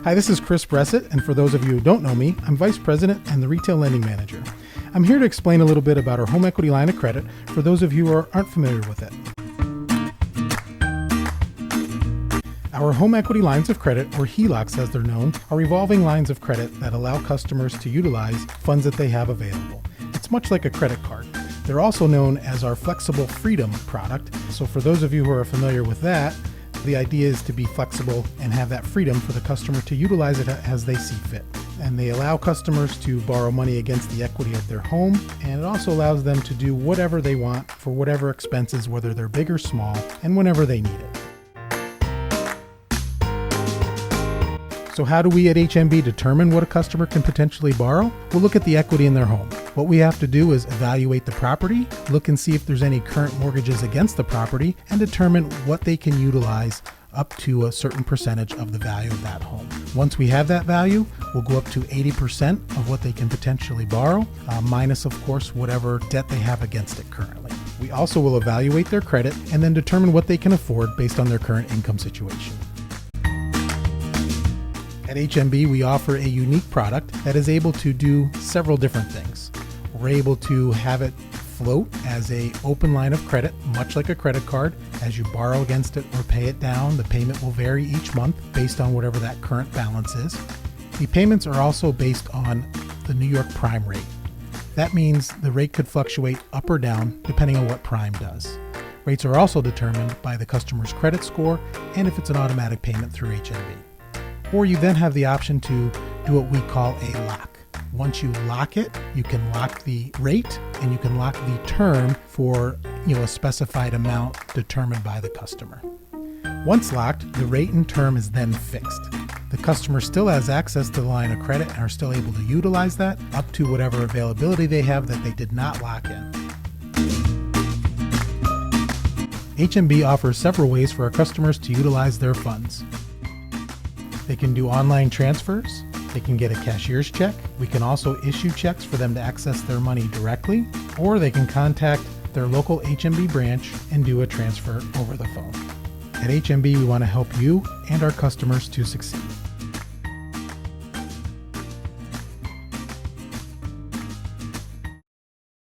Hi, this is Chris Bressett, and for those of you who don't know me, I'm Vice President and the Retail Lending Manager. I'm here to explain a little bit about our home equity line of credit for those of you who aren't familiar with it. Our home equity lines of credit, or HELOCs as they're known, are revolving lines of credit that allow customers to utilize funds that they have available. It's much like a credit card. They're also known as our Flexible Freedom product. So for those of you who are familiar with that, the idea is to be flexible and have that freedom for the customer to utilize it as they see fit. And they allow customers to borrow money against the equity of their home, and it also allows them to do whatever they want for whatever expenses, whether they're big or small, and whenever they need it. So how do we at HNB determine what a customer can potentially borrow? We'll look at the equity in their home. What we have to do is evaluate the property, look and see if there's any current mortgages against the property, and determine what they can utilize up to a certain percentage of the value of that home. Once we have that value, we'll go up to 80% of what they can potentially borrow, minus of course whatever debt they have against it currently. We also will evaluate their credit and then determine what they can afford based on their current income situation. At HNB, we offer a unique product that is able to do several different things. We're able to have it float as an open line of credit, much like a credit card. As you borrow against it or pay it down, the payment will vary each month based on whatever that current balance is. The payments are also based on the New York prime rate. That means the rate could fluctuate up or down depending on what prime does. Rates are also determined by the customer's credit score and if it's an automatic payment through HNB. Or you then have the option to do what we call a lock. Once you lock it, you can lock the rate and you can lock the term for a specified amount determined by the customer. Once locked, the rate and term is then fixed. The customer still has access to the line of credit and are still able to utilize that up to whatever availability they have that they did not lock in. HNB offers several ways for our customers to utilize their funds. They can do online transfers, they can get a cashier's check, we can also issue checks for them to access their money directly, or they can contact their local HNB branch and do a transfer over the phone. At HNB, we want to help you and our customers to succeed.